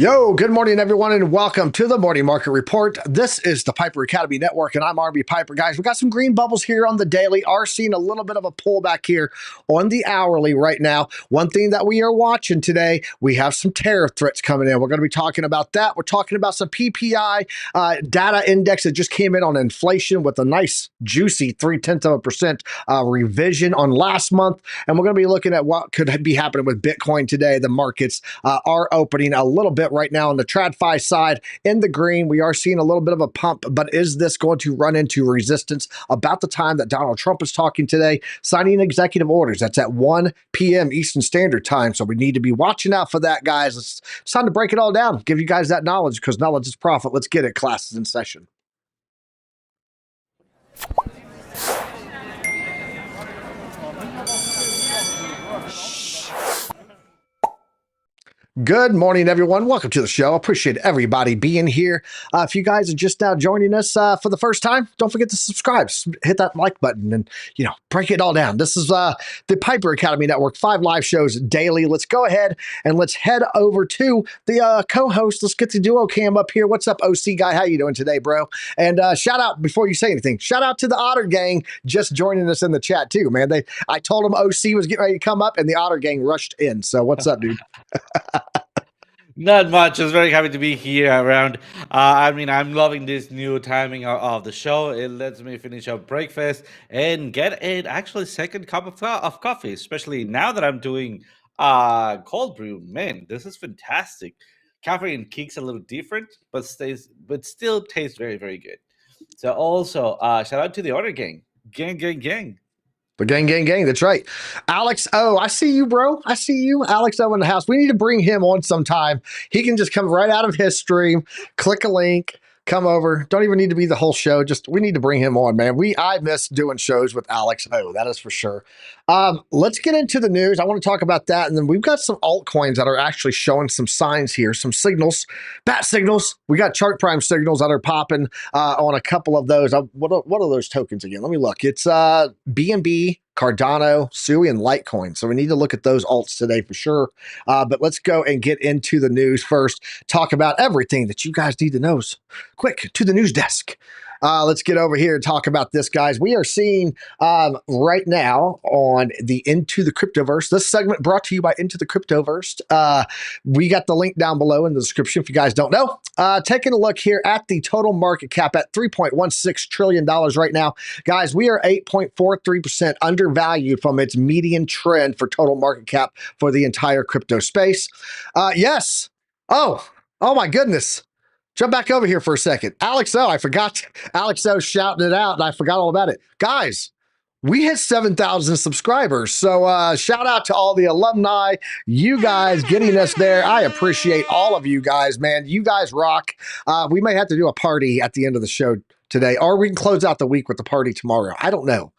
Yo, good morning, everyone, and welcome to the Morning Market Report. This is the Piper Academy Network, and I'm RB Piper. Guys, we got some green bubbles here on the daily. Are seeing a little bit of a pullback here on the hourly right now. One thing that we are watching today, we have some tariff threats coming in. We're going to be talking about that. We're talking about some PPI data index that just came in on inflation with a nice, juicy 0.3% revision on last month. And we're going to be looking at what could be happening with Bitcoin today. The markets are opening a little bit right now on the TradFi side in the green. We are seeing a little bit of a pump, but is this going to run into resistance about the time that Donald Trump is talking today, signing executive orders? That's at 1 p.m. Eastern Standard Time. So we need to be watching out for that, guys. It's time to break it all down, give you guys that knowledge, because knowledge is profit. Let's get it. Class is in session. Good morning, everyone. Welcome to the show. Appreciate everybody being here. If you guys are just now joining us for the first time, don't forget to subscribe. Hit that like button and, break it all down. This is the Piper Academy Network, 5 live shows daily. Let's go ahead and let's head over to the co-host. Let's get the duo cam up here. What's up, OC guy? How you doing today, bro? And shout out, before you say anything, shout out to the Otter Gang just joining us in the chat too, man. I told them OC was getting ready to come up and the Otter Gang rushed in. So what's up, dude? Not much. Just very happy to be here around. I'm loving this new timing of the show. It lets me finish up breakfast and get an actually second cup of coffee, especially now that I'm doing cold brew. Man, this is fantastic. Caffeine kicks a little different, but still tastes very, very good. So also, shout out to the Order Gang. Gang. The gang. That's right. Alex O, I see you, bro. I see you. Alex O in the house. We need to bring him on sometime. He can just come right out of his stream, click a link, come over. Don't even need to be the whole show. We need to bring him on, man. I miss doing shows with Alex O. That is for sure. Let's get into the news. I want to talk about that. And then we've got some altcoins that are actually showing some signs here, some signals, bat signals. We got chart prime signals that are popping on a couple of those. What are those tokens again? Let me look. It's BNB, Cardano, Sui, and Litecoin. So we need to look at those alts today for sure. But let's go and get into the news first. Talk about everything that you guys need to know. Quick, to the news desk. Let's get over here and talk about this, guys. We are seeing right now on the Into the Cryptoverse. This segment brought to you by Into the Cryptoverse. We got the link down below in the description if you guys don't know. Taking a look here at the total market cap at $3.16 trillion right now. Guys, we are 8.43% undervalued from its median trend for total market cap for the entire crypto space. Yes. Oh my goodness. Jump back over here for a second. Alex O, I forgot. Alex O shouting it out, and I forgot all about it. Guys, we hit 7,000 subscribers. So shout out to all the alumni, you guys getting us there. I appreciate all of you guys, man. You guys rock. We may have to do a party at the end of the show today, or we can close out the week with the party tomorrow. I don't know.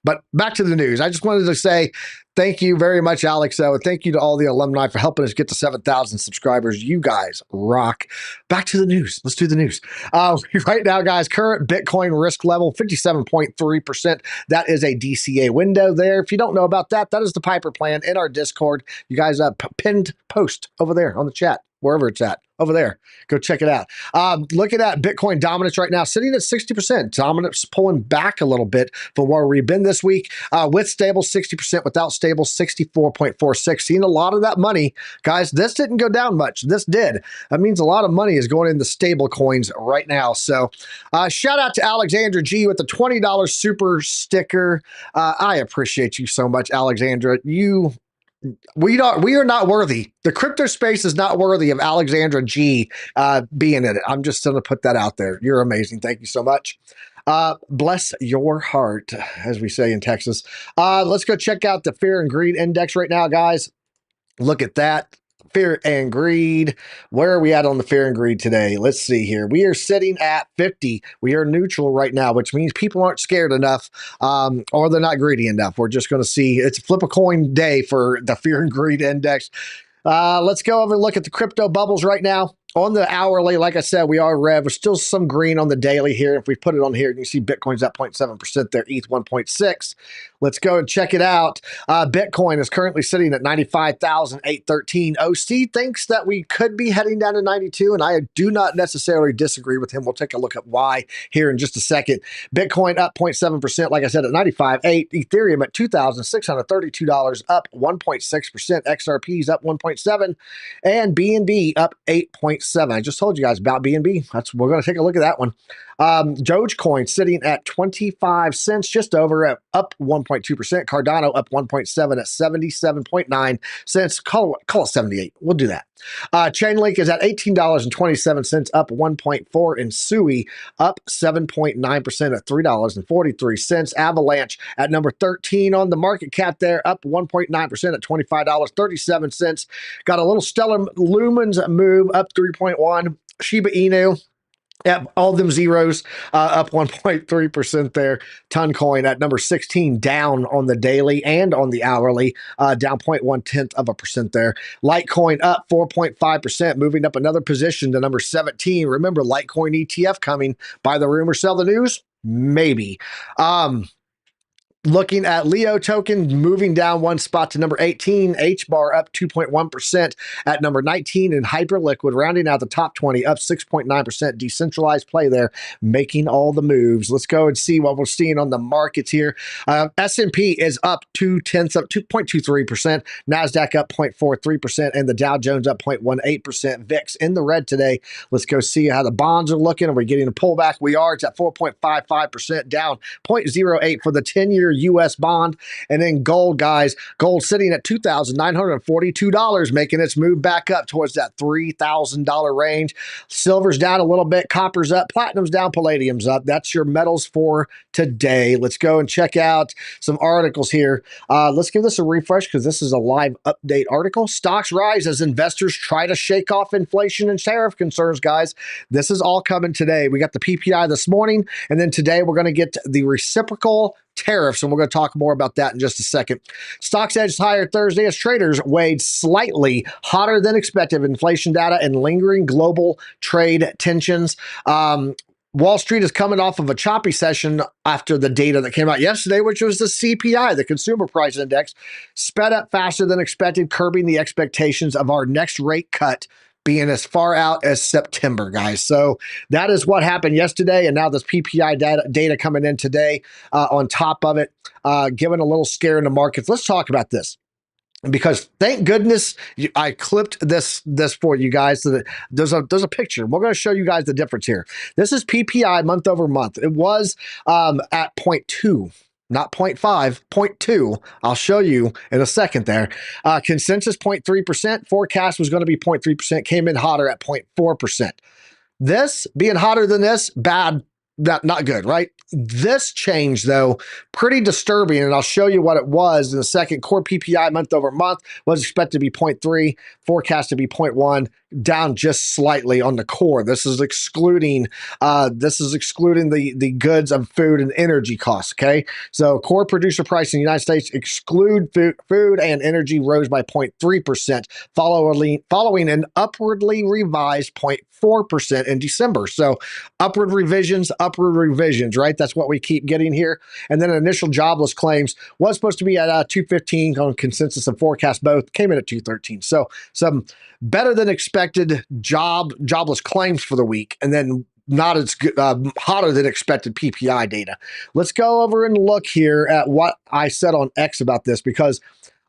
But back to the news. I just wanted to say thank you very much, Alex. Thank you to all the alumni for helping us get to 7,000 subscribers. You guys rock. Back to the news. Let's do the news. Right now, guys, current Bitcoin risk level, 57.3%. That is a DCA window there. If you don't know about that, that is the Piper plan in our Discord. You guys pinned post over there on the chat, wherever it's at. Over there. Go check it out. Looking at Bitcoin dominance right now, sitting at 60%. Dominance pulling back a little bit from where we've been this week. With stable, 60%. Without stable, 64.46. Seeing a lot of that money. Guys, this didn't go down much. This did. That means a lot of money is going into stable coins right now. So shout out to Alexandra G with the $20 super sticker. I appreciate you so much, Alexandra. We are not worthy. The crypto space is not worthy of Alexandra G being in it. I'm just going to put that out there. You're amazing. Thank you so much. Bless your heart, as we say in Texas. Let's go check out the Fear and Greed Index right now, guys. Look at that. Fear and greed. Where are we at on the fear and greed today? Let's see here. We are sitting at 50. We are neutral right now, which means people aren't scared enough or they're not greedy enough. We're just going to see. It's a flip a coin day for the fear and greed index. Let's go over and look at the crypto bubbles right now. On the hourly, like I said, we are red. There's still some green on the daily here. If we put it on here, you can see Bitcoin's at 0.7% there, ETH 1.6. Let's go and check it out. Bitcoin is currently sitting at 95,813. OC thinks that we could be heading down to 92, and I do not necessarily disagree with him. We'll take a look at why here in just a second. Bitcoin up 0.7%, like I said, at 95.8. Ethereum at $2,632, up 1.6%. XRP's up 1.7, and BNB up 8.7. I just told you guys about BNB. We're going to take a look at that one. Dogecoin sitting at 25 cents, just over, at up 1.2%. Cardano up 1.7 at 77.9 cents. Call it 78. We'll do that. Chainlink is at $18.27, up 1.4, and Sui up 7.9% at $3.43. Avalanche at number 13 on the market cap there, up 1.9% at $25.37. Got a little Stellar Lumens move, up 3.1. Shiba Inu, yep, all them zeros, up 1.3% there. Toncoin at number 16, down on the daily and on the hourly, down 0.1% there. Litecoin up 4.5%, moving up another position to number 17. Remember, Litecoin ETF coming. Buy the rumor, sell the news? Maybe. Looking at Leo token, moving down one spot to number 18. HBAR up 2.1% at number 19. And Hyperliquid rounding out the top 20, up 6.9%. Decentralized play there, making all the moves. Let's go and see what we're seeing on the markets here. S&P is up 2.23%. NASDAQ up 0.43%. And the Dow Jones up 0.18%. VIX in the red today. Let's go see how the bonds are looking. Are we getting a pullback? We are. It's at 4.55%, down 0.08 for the 10-year U.S. bond. And then gold, guys, gold sitting at $2,942, making its move back up towards that $3,000 range. Silver's down a little bit, copper's up, platinum's down, palladium's up. That's your metals for today. Let's go and check out some articles here. Let's give this a refresh because this is a live update article. Stocks rise as investors try to shake off inflation and tariff concerns, guys. This is all coming today. We got the PPI this morning, and then today we're going to get the reciprocal tariffs, and we're going to talk more about that in just a second. Stocks edged higher Thursday as traders weighed slightly hotter than expected inflation data and lingering global trade tensions. Wall Street is coming off of a choppy session after the data that came out yesterday, which was the CPI, the Consumer Price Index, sped up faster than expected, curbing the expectations of our next rate cut being as far out as September, guys. So that is what happened yesterday, and now this PPI data coming in today on top of it, giving a little scare in the markets. Let's talk about this, because thank goodness I clipped this for you guys. So that there's a picture. We're going to show you guys the difference here. This is PPI month over month. It was at 0.2. Not 0.5, 0.2. I'll show you in a second there. Consensus 0.3%. Forecast was going to be 0.3%. Came in hotter at 0.4%. This being hotter than this, bad, not good, right? This change, though, pretty disturbing, and I'll show you what it was in a second. Core PPI month over month was expected to be 0.3, forecast to be 0.1, down just slightly on the core. This is excluding the goods of food and energy costs. Okay, so core producer price in the United States exclude food and energy rose by 0.3%, following an upwardly revised 0.4% in December. So upward revisions, right? That's what we keep getting here. And then initial jobless claims was supposed to be at 215 on consensus and forecast, both came in at 213. So some better than expected jobless claims for the week, and then not as good, hotter than expected PPI data. Let's go over and look here at what I said on X about this, because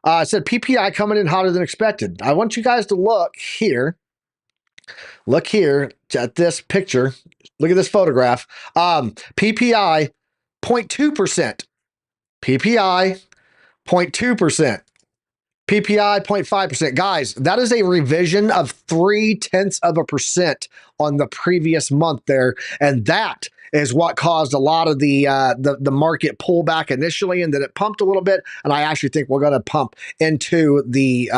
I said PPI coming in hotter than expected. I want you guys to look here. Look here at this picture. Look at this photograph. PPI 0.2%. PPI 0.2%. PPI 0.5%. Guys, that is a revision of 0.3% on the previous month there. And that is what caused a lot of the market pullback initially, and then it pumped a little bit. And I actually think we're going to pump into the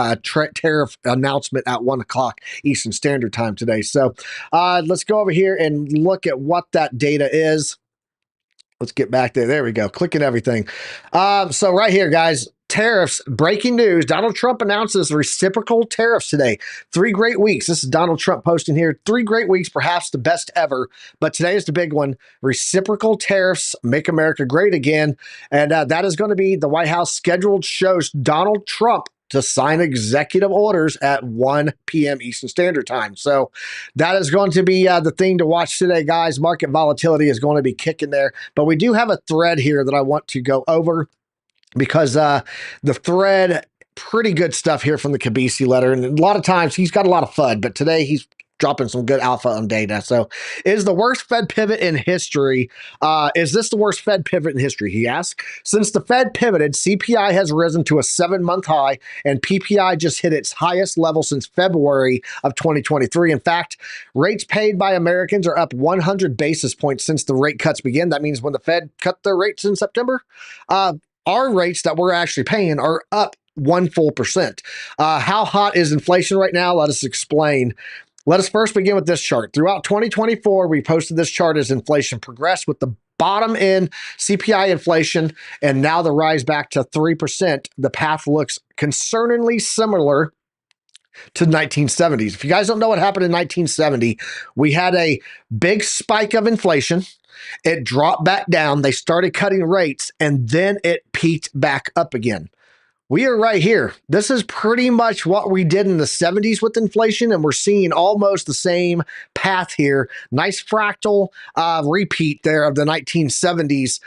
tariff announcement at 1 o'clock Eastern Standard Time today. So let's go over here and look at what that data is. Let's get back there. There we go. Clicking everything. So right here, guys, tariffs, breaking news. Donald Trump announces reciprocal tariffs today. 3 great weeks. This is Donald Trump posting here. 3 great weeks, perhaps the best ever. But today is the big one. Reciprocal tariffs make America great again. And that is going to be the White House scheduled shows Donald Trump to sign executive orders at 1 p.m. Eastern Standard Time. So that is going to be the thing to watch today, guys. Market volatility is going to be kicking there. But we do have a thread here that I want to go over because the thread, pretty good stuff here from the Kabisi letter. And a lot of times he's got a lot of FUD, but today he's dropping some good alpha on data. So is the worst Fed pivot in history? Is this the worst Fed pivot in history? He asked. Since the Fed pivoted, CPI has risen to a 7-month high and PPI just hit its highest level since February of 2023. In fact, rates paid by Americans are up 100 basis points since the rate cuts began. That means when the Fed cut their rates in September, our rates that we're actually paying are up 1 full percent. How hot is inflation right now? Let us explain. Let us first begin with this chart. Throughout 2024, we posted this chart as inflation progressed with the bottom in CPI inflation and now the rise back to 3%. The path looks concerningly similar to 1970s. If you guys don't know what happened in 1970, we had a big spike of inflation. It dropped back down. They started cutting rates and then it peaked back up again. We are right here. This is pretty much what we did in the 70s with inflation, and we're seeing almost the same path here. Nice fractal repeat there of the 1970s,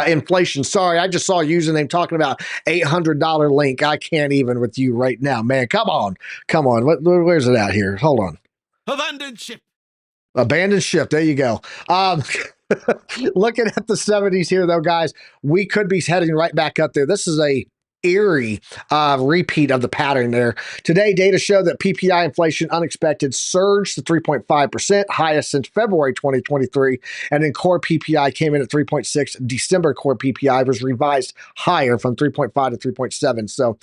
inflation. Sorry, I just saw a username talking about $800 link. I can't even with you right now, man. Come on. Where's it at here? Hold on. Abandoned ship. There you go. Looking at the 70s here, though, guys, we could be heading right back up there. This is a eerie repeat of the pattern there. Today, data show that PPI inflation unexpected surged to 3.5%, highest since February 2023, and then core PPI came in at 3.6. December core PPI was revised higher from 3.5 to 3.7. So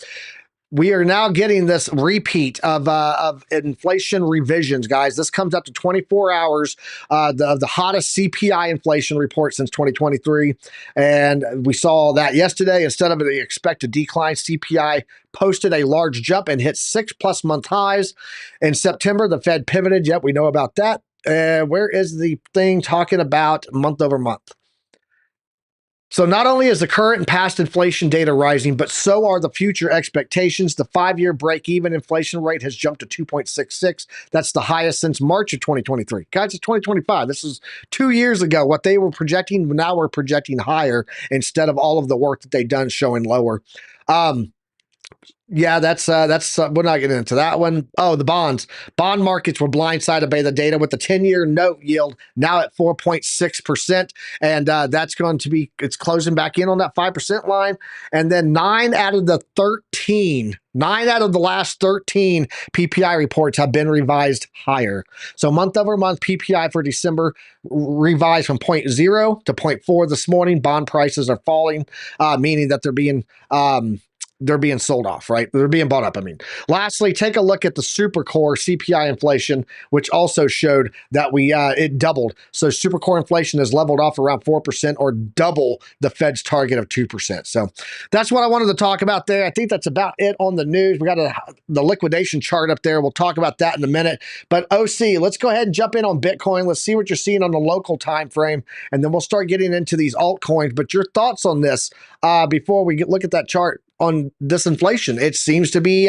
we are now getting this repeat of inflation revisions, guys. This comes up to 24 hours of the hottest CPI inflation report since 2023. And we saw that yesterday. Instead of the expected decline, CPI posted a large jump and hit 6+ month highs. In September, the Fed pivoted. Yep, we know about that. Where is the thing talking about month over month? So not only is the current and past inflation data rising, but so are the future expectations. The 5-year break-even inflation rate has jumped to 2.66. That's the highest since March of 2023. Guys, it's 2025. This is 2 years ago. What they were projecting, now we're projecting higher instead of all of the work that they've done showing lower. Yeah, that's we're not getting into that one. Oh, the bonds. Bond markets were blindsided by the data with the 10-year note yield now at 4.6%. And that's going to be, it's closing back in on that 5% line. And then 9 out of the last 13 PPI reports have been revised higher. So month over month PPI for December revised from 0.0 to 0.4 this morning. Bond prices are falling, meaning that they're being sold off, right? They're being bought up. I mean, lastly, take a look at the super core CPI inflation, which also showed that it doubled. So super core inflation has leveled off around 4% or double the Fed's target of 2%. So that's what I wanted to talk about there. I think that's about it on the news. We got the liquidation chart up there. We'll talk about that in a minute. But OC, let's go ahead and jump in on Bitcoin. Let's see what you're seeing on the local time frame, and then we'll start getting into these altcoins. But your thoughts on this before we look at that chart on disinflation? It seems to be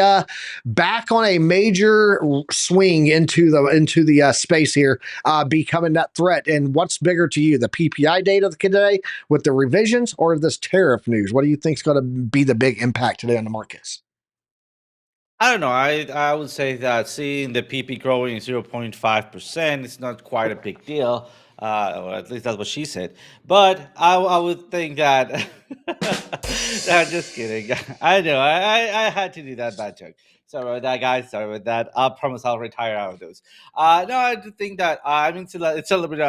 back on a major swing into the space here, becoming that threat. And what's bigger to you, the PPI data today with the revisions or this tariff news? What do you think is going to be the big impact today on the markets? I don't know. I would say that seeing the PP growing 0.5% is not quite a big deal. Or at least that's what she said. But I would think that. I'm just kidding. I know. I had to do that bad joke. Sorry about that, guys. Sorry about that. I promise I'll retire out of those. No, I do think that I mean it's a little bit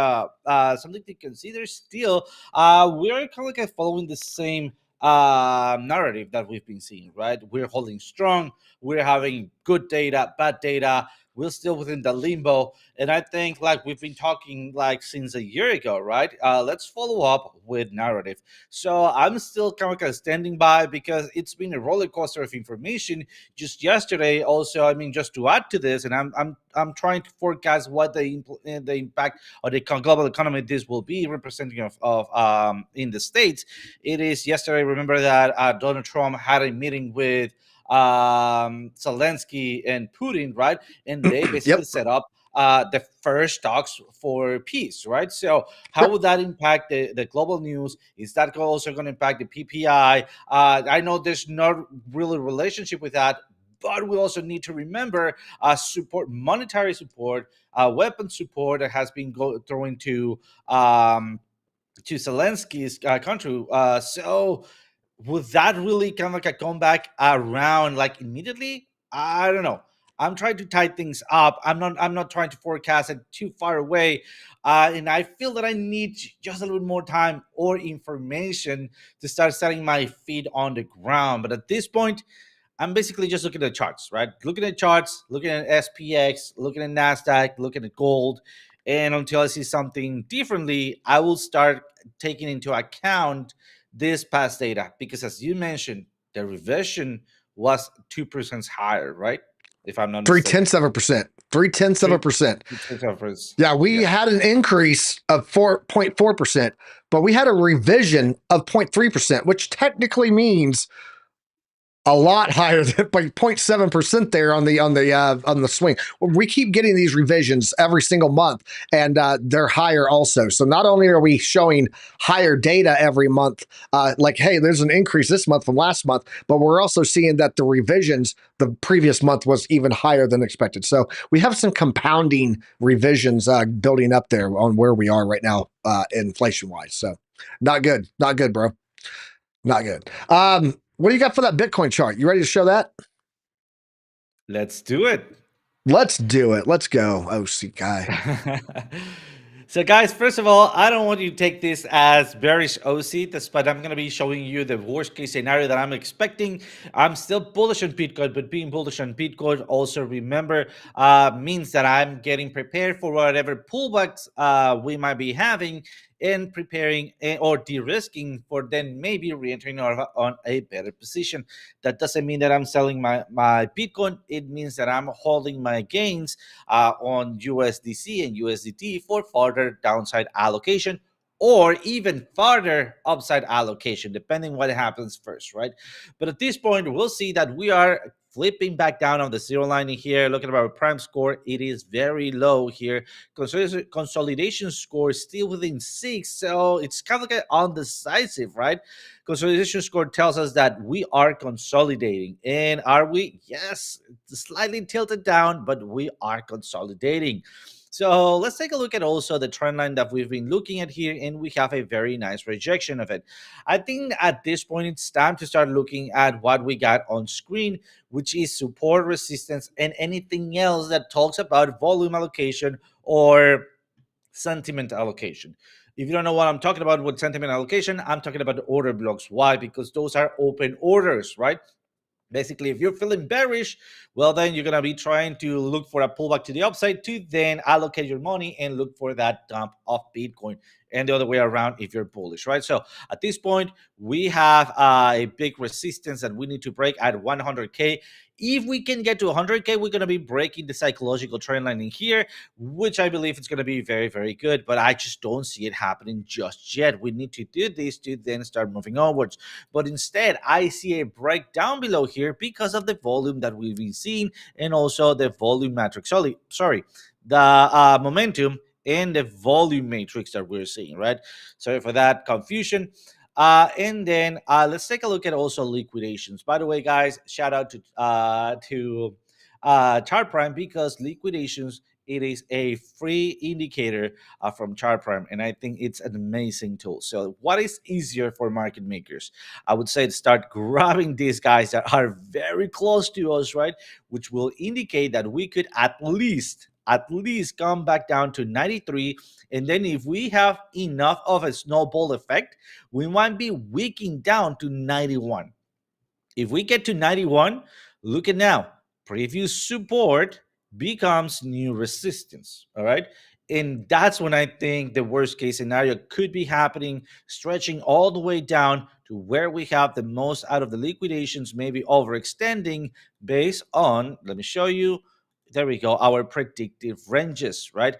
something to consider. Still, we're kind of like following the same narrative that we've been seeing. Right, we're holding strong. We're having good data, bad data. we're still within the limbo. And I think like we've been talking like since a year ago, right? Let's follow up with narrative. So I'm still kind of standing by because it's been a roller coaster of information. Just yesterday, also, I mean, just to add to this, and I'm trying to forecast what the impact of the global economy this will be representing of in the states. It is yesterday. Remember that Donald Trump had a meeting with Zelensky and Putin, right? And they basically Yep. set up the first talks for peace, right? So how Yep. would that impact the global news? Is that also going to impact the PPI? I know there's not really a relationship with that, but we also need to remember support, monetary support, weapon support that has been thrown to Zelensky's country. So would that really kind of like a comeback around like immediately? I don't know. I'm trying to tie things up. I'm not trying to forecast it too far away. And I feel that I need just a little bit more time or information to start setting my feet on the ground. But at this point, I'm basically just looking at charts, right? Looking at charts, looking at SPX, looking at NASDAQ, looking at gold. And until I see something differently, I will start taking into account this past data. Because as you mentioned, the revision was 2% higher, right? If I'm not Three mistaken. tenths of a percent. 3/10 of a Three, percent. 2%. Yeah, we Yeah. had an increase of 4.4%, but we had a revision of 0.3%, which technically means a lot higher than like 0.7% there on the swing. We keep getting these revisions every single month, and they're higher also. So not only are we showing higher data every month, like hey, there's an increase this month from last month, but we're also seeing that the revisions the previous month was even higher than expected. So we have some compounding revisions building up there on where we are right now, inflation wise. So not good, bro. Not good. What do you got for that Bitcoin chart? You ready to show that? Let's do it. Let's do it. Let's go, OC guy. So, guys, first of all, I don't want you to take this as bearish OC, but I'm going to be showing you the worst case scenario that I'm expecting. I'm still bullish on Bitcoin, but being bullish on Bitcoin also remember means that I'm getting prepared for whatever pullbacks we might be having and preparing or de-risking for then maybe re-entering on a better position. That doesn't mean that I'm selling my Bitcoin. It means that I'm holding my gains on USDC and USDT for further downside allocation or even further upside allocation, depending what happens first, right? But at this point, we'll see that we are flipping back down on the zero line here. Look at our prime score. It is very low here. Consolidation score is still within 6, so it's kind of like undecisive, right? Consolidation score tells us that we are consolidating. And are we? Yes, slightly tilted down, but we are consolidating. So let's take a look at also the trend line that we've been looking at here, and we have a very nice rejection of it. I think at this point it's time to start looking at what we got on screen, which is support, resistance, and anything else that talks about volume allocation or sentiment allocation. If you don't know what I'm talking about with sentiment allocation, I'm talking about the order blocks. Why? Because those are open orders, right? Basically, if you're feeling bearish, well, then you're going to be trying to look for a pullback to the upside to then allocate your money and look for that dump of Bitcoin. And the other way around if you're bullish, right? So at this point, we have a big resistance that we need to break at 100K. If we can get to 100K, we're going to be breaking the psychological trend line in here, which I believe is going to be very, very good. But I just don't see it happening just yet. We need to do this to then start moving onwards. But instead, I see a breakdown below here because of the volume that we've been seeing and also the volume matrix. Sorry, the momentum and the volume matrix that we're seeing, right? Sorry for that confusion. And then let's take a look at also liquidations. By the way, guys, shout out to Chart Prime because liquidations, it is a free indicator from Chart Prime, and I think it's an amazing tool. So, what is easier for market makers? I would say to start grabbing these guys that are very close to us, right? Which will indicate that we could at least come back down to 93, and then if we have enough of a snowball effect, we might be wicking down to 91. If we get to 91, look at now, previous support becomes new resistance. All right. And that's when I think the worst case scenario could be happening, stretching all the way down to where we have the most out of the liquidations, maybe overextending based on, let me show you. There we go, our predictive ranges, right?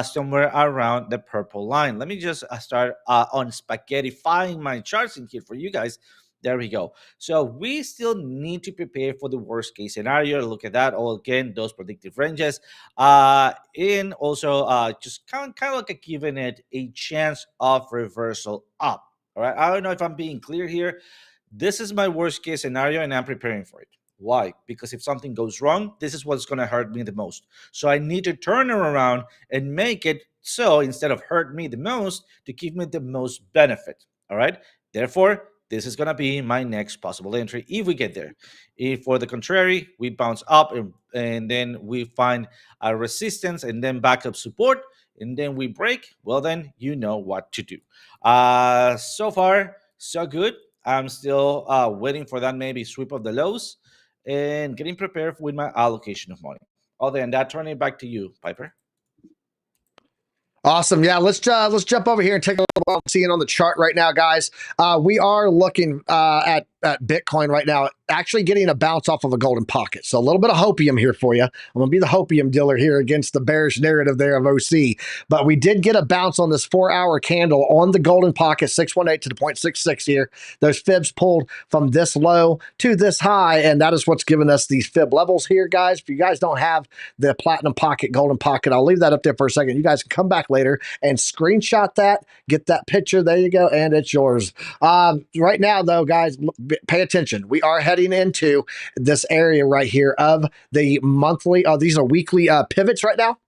Somewhere around the purple line. Let me just start on spaghettifying my charts in here for you guys. There we go. So we still need to prepare for the worst case scenario. Look at that. All again, those predictive ranges. And also just kind of like giving it a chance of reversal up. All right. I don't know if I'm being clear here. This is my worst case scenario, and I'm preparing for it. Why? Because if something goes wrong, this is what's going to hurt me the most. So I need to turn it around and make it so instead of hurt me the most, to give me the most benefit. All right. Therefore, this is going to be my next possible entry if we get there. If, for the contrary, we bounce up and then we find a resistance and then backup support and then we break, well, then you know what to do. So far, so good. I'm still waiting for that maybe sweep of the lows and getting prepared with my allocation of money. Other than that, turning it back to you, Piper. Awesome. Yeah, let's jump over here and take a look at what I'm seeing on the chart right now, guys. We are looking at Bitcoin right now, actually getting a bounce off of a golden pocket. So a little bit of hopium here for you. I'm going to be the hopium dealer here against the bearish narrative there of OC. But we did get a bounce on this 4-hour candle on the golden pocket, 618 to the 0.66 here. Those fibs pulled from this low to this high, and that is what's given us these fib levels here, guys. If you guys don't have the platinum pocket, golden pocket, I'll leave that up there for a second. You guys can come back later and screenshot that, get that picture. There you go, and it's yours. Right now, though, guys, pay attention. We are heading into this area right here of the monthly, these are weekly pivots right now.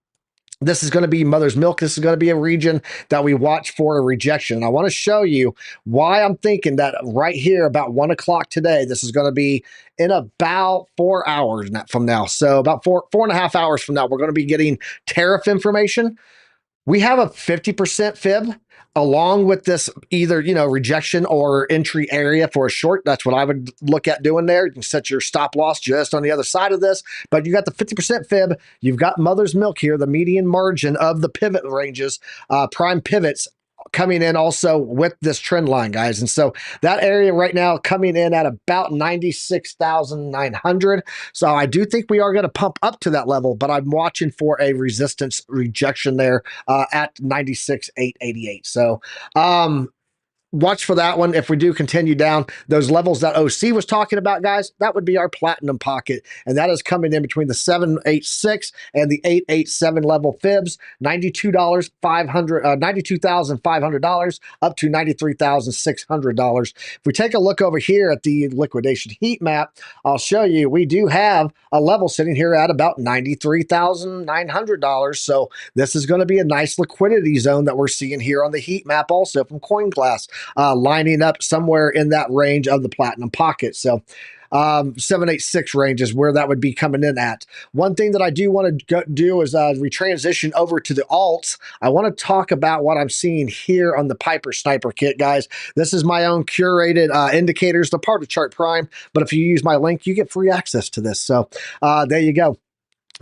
This is going to be mother's milk. This is going to be a region that we watch for a rejection. And I want to show you why I'm thinking that right here about 1 o'clock today, this is going to be in about 4 hours from now. So about four and a half hours from now, we're going to be getting tariff information. We have a 50% fib along with this either, rejection or entry area for a short. That's what I would look at doing there. You can set your stop loss just on the other side of this, but you got the 50% fib. You've got mother's milk here, the median margin of the pivot ranges, prime pivots coming in also with this trend line, guys. And so that area right now coming in at about 96,900. So I do think we are going to pump up to that level, but I'm watching for a resistance rejection there at 96,888. So watch for that one. If we do continue down those levels that OC was talking about, guys, that would be our platinum pocket. And that is coming in between the 786 and the 887 level fibs, $92,500 up to $93,600. If we take a look over here at the liquidation heat map, I'll show you, we do have a level sitting here at about $93,900. So this is going to be a nice liquidity zone that we're seeing here on the heat map also from CoinGlass. Lining up somewhere in that range of the platinum pocket. So 786 range is where that would be coming in at. One thing that I do want to do is retransition over to the alts. I want to talk about what I'm seeing here on the Piper Sniper kit, guys. This is my own curated indicators. They're part of Chart Prime, but if you use my link, you get free access to this. So there you go.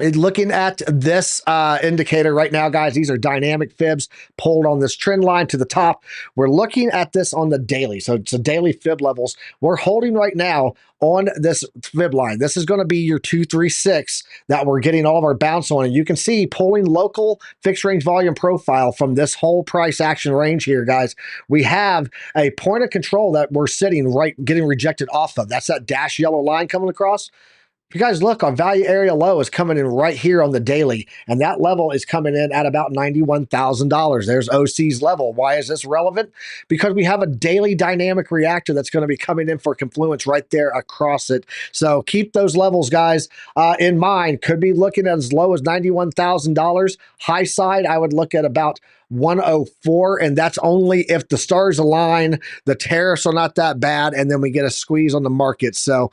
Looking at this indicator right now, guys, these are dynamic fibs pulled on this trend line to the top. We're looking at this on the daily. So it's the daily fib levels. We're holding right now on this fib line. This is going to be your 236 that we're getting all of our bounce on. And you can see pulling local fixed range volume profile from this whole price action range here, guys. We have a point of control that we're sitting right, getting rejected off of. That's that dash yellow line coming across. If you guys look, our value area low is coming in right here on the daily, and that level is coming in at about $91,000. There's OC's level. Why is this relevant? Because we have a daily dynamic reactor that's going to be coming in for confluence right there across it. So keep those levels, guys, in mind. Could be looking at as low as $91,000. High side, I would look at about 104, and that's only if the stars align, the tariffs are not that bad, and then we get a squeeze on the market. So,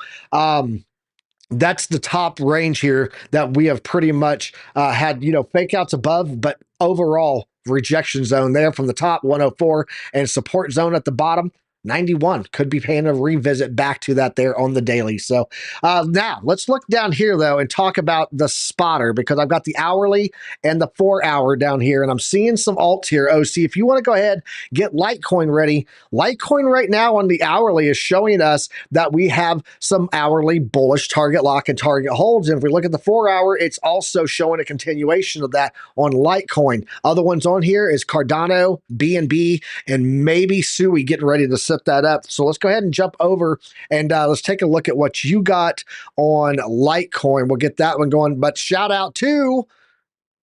that's the top range here that we have pretty much had, fake outs above, but overall rejection zone there from the top 104 and support zone at the bottom 91 could be paying a revisit back to that there on the daily. So now let's look down here though and talk about the spotter, because I've got the hourly and the 4 hour down here, and I'm seeing some alts here. OC, if you want to go ahead, get Litecoin ready. Litecoin right now on the hourly is showing us that we have some hourly bullish target lock and target holds. And if we look at the 4 hour, it's also showing a continuation of that on Litecoin. Other ones on here is Cardano, BNB, and maybe Sui getting ready to set that up. So let's go ahead and jump over and let's take a look at what you got on Litecoin. We'll get that one going. But shout out to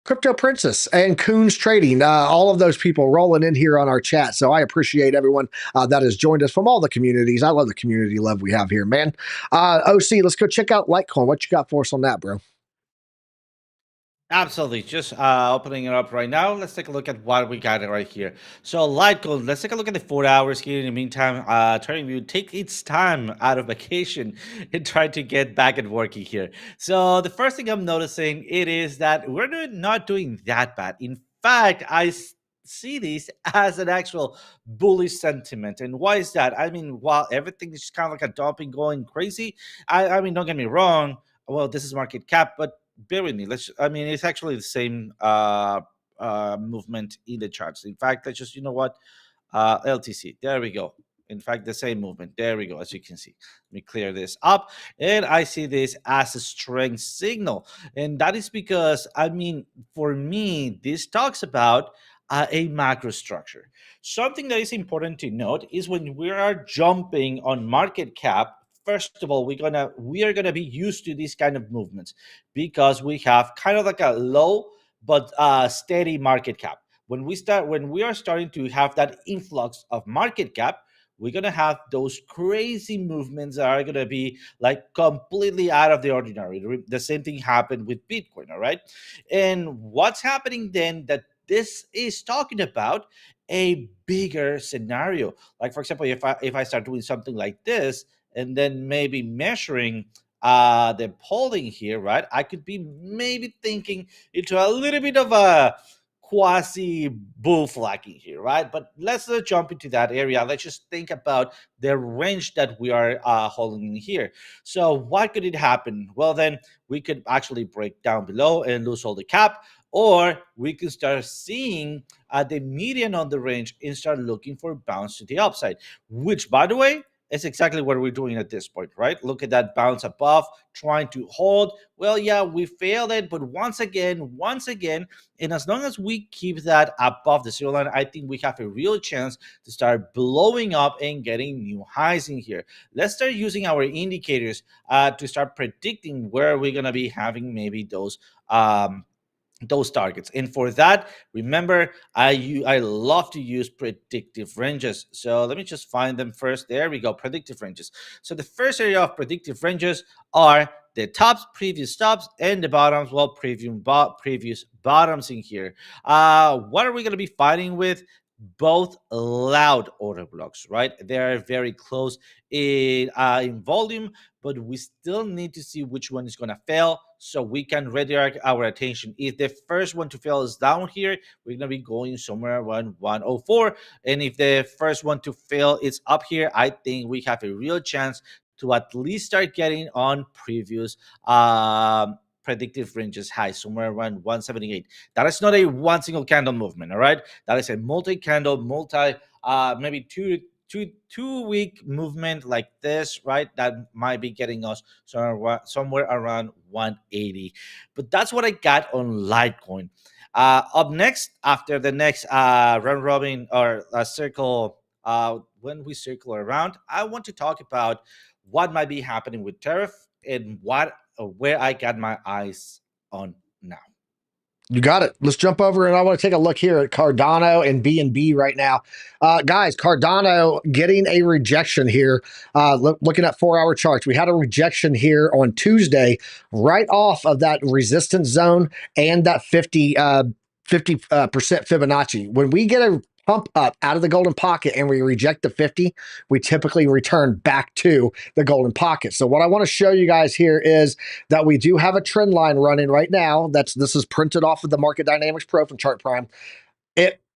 Crypto Princess and Coons Trading, all of those people rolling in here on our chat. So I appreciate everyone that has joined us from all the communities. I love the community love we have here, man. OC, let's go check out Litecoin. What you got for us on that, bro? Absolutely. Just opening it up right now. Let's take a look at what we got right here. So Litecoin, let's take a look at the 4 hours here. In the meantime, TradingView take its time out of vacation and try to get back at working here. So the first thing I'm noticing it is that we're not doing that bad. In fact, see this as an actual bullish sentiment. And why is that? I mean, while everything is kind of like a dumping going crazy, I mean, don't get me wrong. Well, this is market cap, but bear with me. I mean, it's actually the same movement in the charts. In fact, let's just, you know what? LTC. There we go. In fact, the same movement. There we go. As you can see, let me clear this up. And I see this as a strength signal. And that is because, I mean, for me, this talks about a macro structure. Something that is important to note is when we are jumping on market cap, first of all, we are gonna be used to these kind of movements because we have kind of like a low but steady market cap. When we are starting to have that influx of market cap, we're gonna have those crazy movements that are gonna be like completely out of the ordinary. The same thing happened with Bitcoin, all right? And what's happening then that this is talking about a bigger scenario. Like for example, if I start doing something like this, and then maybe measuring the polling here, right? I could be maybe thinking into a little bit of a quasi bull flagging here, right? But let's not jump into that area. Let's just think about the range that we are holding in here. So what could it happen? Well, then we could actually break down below and lose all the cap, or we can start seeing the median on the range and start looking for bounce to the upside, which, by the way, it's exactly what we're doing at this point, right? Look at that bounce above, trying to hold. Well, yeah, we failed it, but once again, and as long as we keep that above the zero line, I think we have a real chance to start blowing up and getting new highs in here. Let's start using our indicators to start predicting where we're gonna be having maybe those targets. And for that, remember, I love to use predictive ranges. So let me just find them first. There we go, predictive ranges. So the first area of predictive ranges are the tops, previous tops, and the bottoms, well, previous bottoms in here. What are we going to be fighting with? Both loud order blocks, right? They are very close in volume, but we still need to see which one is going to fail so we can redirect our attention. If the first one to fail is down here, we're going to be going somewhere around 104. And if the first one to fail is up here, I think we have a real chance to at least start getting on previous predictive ranges high, somewhere around 178. That is not a one single candle movement, all right? That is a multi-candle, maybe two week movement like this, right? That might be getting us somewhere around 180. But that's what I got on Litecoin. Up next, after the next round robin or circle, when we circle around, I want to talk about what might be happening with tariff and where I got my eyes on now. You got it. Let's jump over and I want to take a look here at Cardano and BNB right now. Guys, Cardano getting a rejection here. Looking at 4 hour charts, we had a rejection here on Tuesday right off of that resistance zone and that 50% Fibonacci. When we get a pump up out of the golden pocket and we reject the 50, we typically return back to the golden pocket. So what I want to show you guys here is that we do have a trend line running right now. This is printed off of the Market Dynamics Pro from Chart Prime.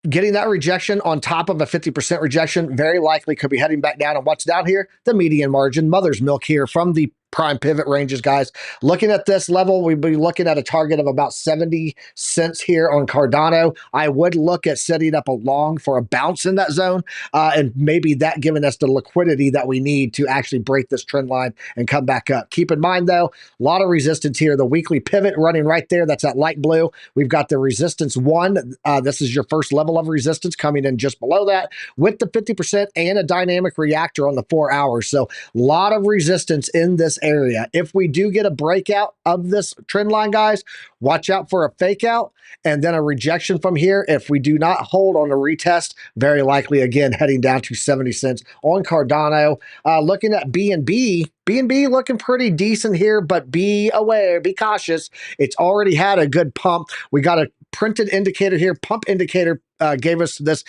getting that rejection on top of a 50% rejection very likely could be heading back down. And what's down here? The median margin, mother's milk here from the prime pivot ranges, guys. Looking at this level, we'd be looking at a target of about 70 cents here on Cardano. I would look at setting up a long for a bounce in that zone, and maybe that giving us the liquidity that we need to actually break this trend line and come back up. Keep in mind, though, a lot of resistance here. The weekly pivot running right there, that's that light blue. We've got the resistance 1. This is your first level of resistance coming in just below that with the 50% and a dynamic reactor on the 4 hours. So a lot of resistance in this area. If we do get a breakout of this trend line, guys, watch out for a fake out and then a rejection from here. If we do not hold on the retest, very likely again heading down to 70 cents on Cardano. Looking at BNB, BNB looking pretty decent here, but be aware, be cautious. It's already had a good pump. We got a printed indicator here, pump indicator gave us this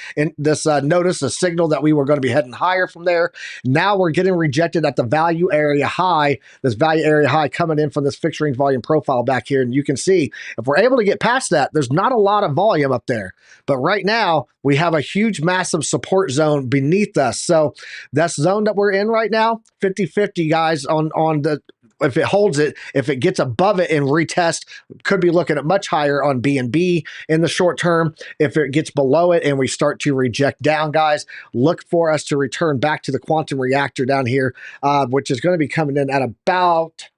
notice, a signal that we were going to be heading higher from there. Now we're getting rejected at the value area high, this value area high coming in from this fixed range volume profile back here. And you can see if we're able to get past that, there's not a lot of volume up there. But right now we have a huge, massive support zone beneath us. So that zone that we're in right now, 50-50, guys, on the if it holds it, if it gets above it and retest, could be looking at much higher on BNB in the short term. If it gets below it and we start to reject down, guys, look for us to return back to the quantum reactor down here, which is going to be coming in at about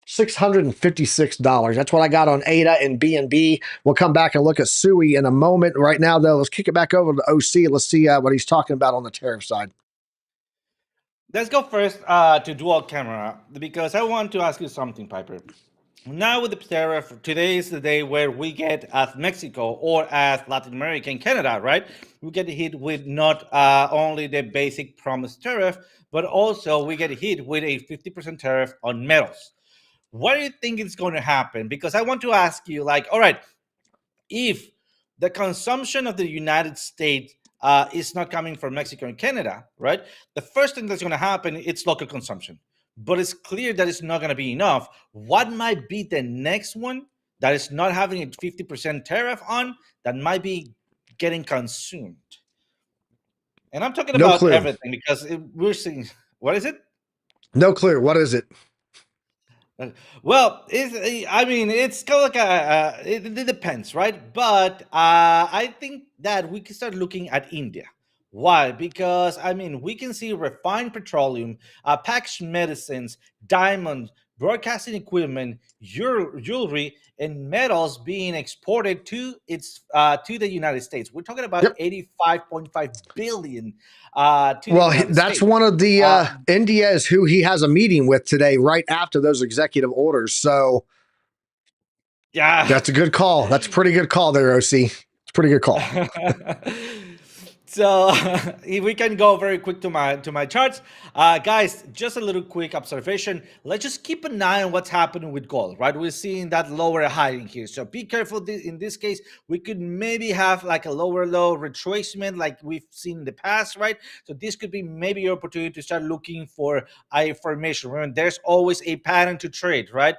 $656. That's what I got on ADA and BNB. We'll come back and look at SUI in a moment. Right now, though, let's kick it back over to OC. Let's see what he's talking about on the tariff side. Let's go first to dual camera because I want to ask you something, Piper. Now with the tariff, today is the day where we get as Mexico or as Latin America and Canada, right? We get hit with not only the basic promised tariff, but also we get hit with a 50% tariff on metals. What do you think is going to happen? Because I want to ask you, like, all right, if the consumption of the United States is not coming from Mexico and Canada, right? The first thing that's going to happen, it's local consumption. But it's clear that it's not going to be enough. What might be the next one that is not having a 50% tariff on that might be getting consumed? And I'm talking No about clue. everything because we're seeing, what is it? No clue. What is it? Well, it's kind of like it depends, right? But I think that we can start looking at India. Why? Because we can see refined petroleum, packaged medicines, diamonds, broadcasting equipment, jewelry, and metals being exported to the United States. We're talking about 85.5 billion. That's one of the India is who he has a meeting with today, right after those executive orders. So, yeah, that's a good call. That's a pretty good call there, OC. It's a pretty good call. So if we can go very quick to my charts, guys, just a little quick observation. Let's just keep an eye on what's happening with gold, right? We're seeing that lower high in here, so be careful. In this case, we could maybe have like a lower low retracement like we've seen in the past, right? So this could be maybe your opportunity to start looking for a formation. Remember, there's always a pattern to trade, right?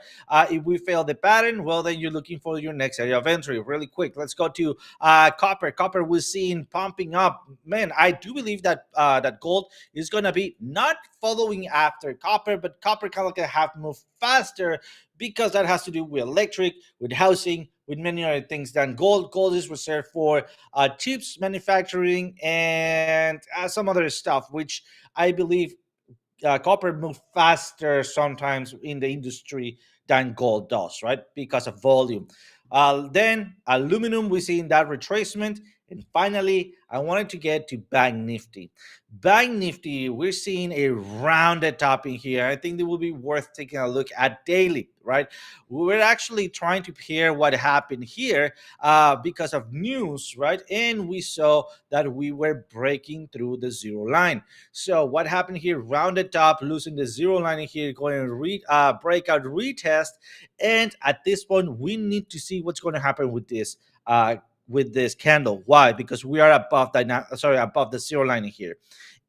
If we fail the pattern, well, then you're looking for your next area of entry. Really quick, let's go to copper. Copper we're seeing pumping up. Man, I do believe that that gold is going to be not following after copper, but copper kind of have to move faster because that has to do with electric, with housing, with many other things than gold. Gold is reserved for chips manufacturing and some other stuff, which I believe copper moves faster sometimes in the industry than gold does, right? Because of volume. Then aluminum, we see in that retracement. And finally, I wanted to get to Banknifty. Banknifty, we're seeing a rounded top in here. I think it will be worth taking a look at daily, right? We're actually trying to pair what happened here because of news, right? And we saw that we were breaking through the zero line. So what happened here? Rounded top, losing the zero line in here, going to breakout retest. And at this point, we need to see what's going to happen with this with this candle. Why? Because we are above above the zero line here.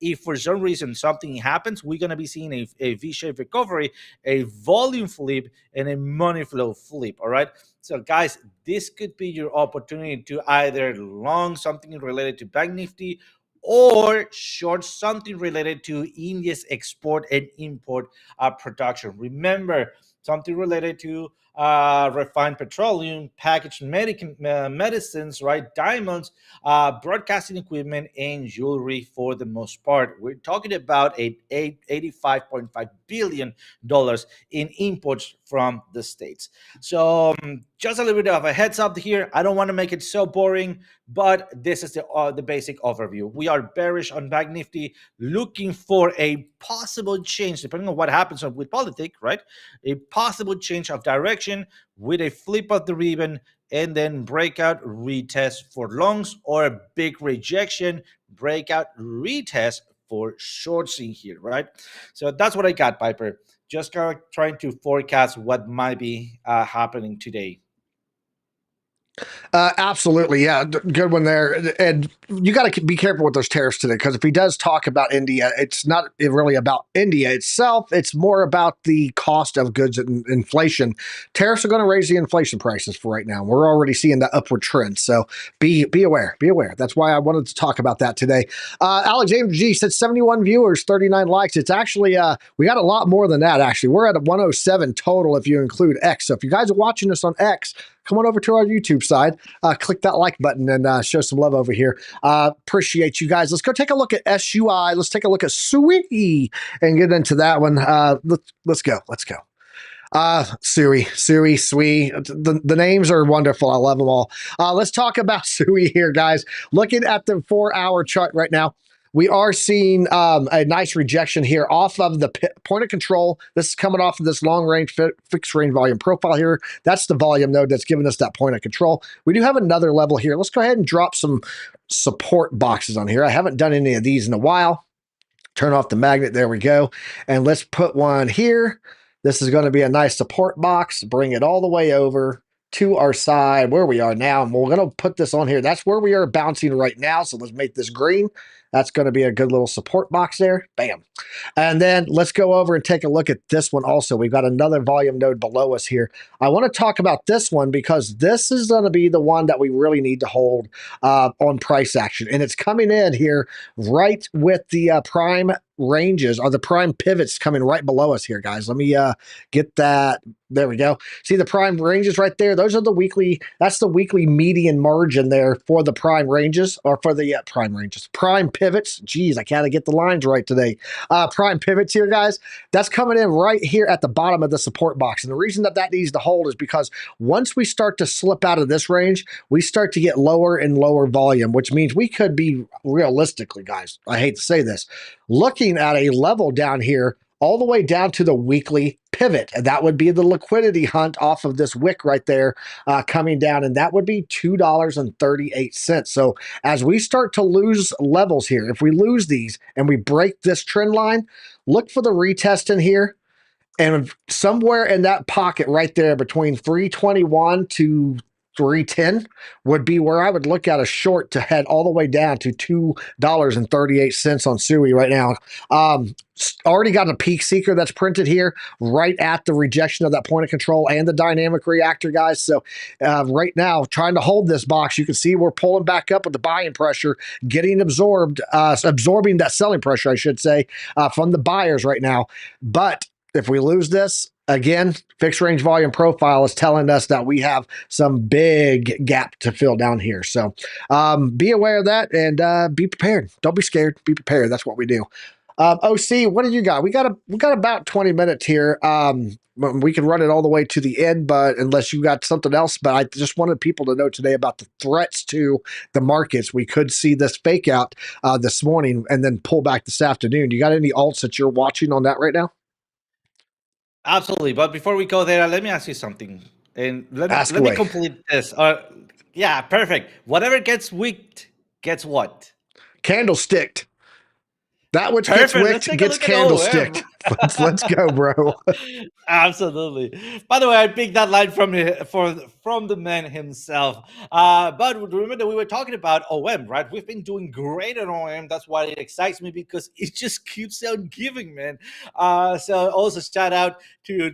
If for some reason something happens, we're going to be seeing a V-shaped recovery, a volume flip, and a money flow flip. All right. So, guys, this could be your opportunity to either long something related to Banknifty or short something related to India's export and import production. Remember, something related to refined petroleum, packaged medicines, right? Diamonds, broadcasting equipment, and jewelry for the most part. We're talking about $85.5 billion in imports from the States. So just a little bit of a heads up here. I don't want to make it so boring, but this is the basic overview. We are bearish on Banknifty, looking for a possible change, depending on what happens with politics, right? A possible change of direction with a flip of the ribbon and then breakout retest for longs, or a big rejection, breakout retest for shorting here, right? So that's what I got, Piper. Just kind of trying to forecast what might be happening today. Absolutely. Yeah. Good one there. And you got to be careful with those tariffs today, because if he does talk about India, it's not really about India itself. It's more about the cost of goods and inflation. Tariffs are going to raise the inflation prices for right now. We're already seeing that upward trend. So be aware. Be aware. That's why I wanted to talk about that today. Alexander G said 71 viewers, 39 likes. It's actually, we got a lot more than that, actually. We're at a 107 total if you include X. So if you guys are watching us on X, come on over to our YouTube side, click that like button and show some love over here. Appreciate you guys. Let's go take a look at SUI. Let's take a look at SUI and get into that one. Let's go. Sui. The names are wonderful. I love them all. Let's talk about Sui here, guys. Looking at the 4-hour chart right now, we are seeing a nice rejection here off of the point of control. This is coming off of this long range fixed range volume profile here. That's the volume node that's giving us that point of control. We do have another level here. Let's go ahead and drop some support boxes on here. I haven't done any of these in a while. Turn off the magnet. There we go. And let's put one here. This is going to be a nice support box. Bring it all the way over to our side where we are now. And we're going to put this on here. That's where we are bouncing right now. So let's make this green. That's going to be a good little support box there. Bam. And then let's go over and take a look at this one also. We've got another volume node below us here. I want to talk about this one because this is going to be the one that we really need to hold on price action. And it's coming in here right with the prime ranges, or the prime pivots coming right below us here, guys. Let me get that. There we go. See the prime ranges right there? Those are the weekly, that's the weekly median margin there for the prime ranges, or for the prime pivots. Geez, I can't get the lines right today. Prime pivots here, guys. That's coming in right here at the bottom of the support box. And the reason that needs to hold is because once we start to slip out of this range, we start to get lower and lower volume, which means we could be realistically, guys, I hate to say this, looking at a level down here all the way down to the weekly pivot. And that would be the liquidity hunt off of this wick right there coming down. And that would be $2.38. So as we start to lose levels here, if we lose these and we break this trend line, look for the retest in here. And somewhere in that pocket right there between 321 to 310 would be where I would look at a short to head all the way down to $2.38 on SUI right now. Already got a peak seeker that's printed here right at the rejection of that point of control and the dynamic reactor, guys. So right now, trying to hold this box, you can see we're pulling back up with the buying pressure, getting absorbed, absorbing that selling pressure, I should say, from the buyers right now. But if we lose this, again, fixed range volume profile is telling us that we have some big gap to fill down here. So be aware of that and be prepared. Don't be scared. Be prepared. That's what we do. OC, what do you got? We got about 20 minutes here. We can run it all the way to the end, but unless you got something else, but I just wanted people to know today about the threats to the markets. We could see this fake out this morning and then pull back this afternoon. You got any alts that you're watching on that right now? Absolutely. But before we go there, let me ask you something. And let me complete this. Yeah, perfect. Whatever gets wicked gets what? Candlesticked. That which gets wicked gets candlesticked. Let's go, bro. Absolutely. By the way, I picked that line from the man himself. But remember, we were talking about OM, right? We've been doing great at OM. That's why it excites me, because it just keeps on giving, man. So also shout out to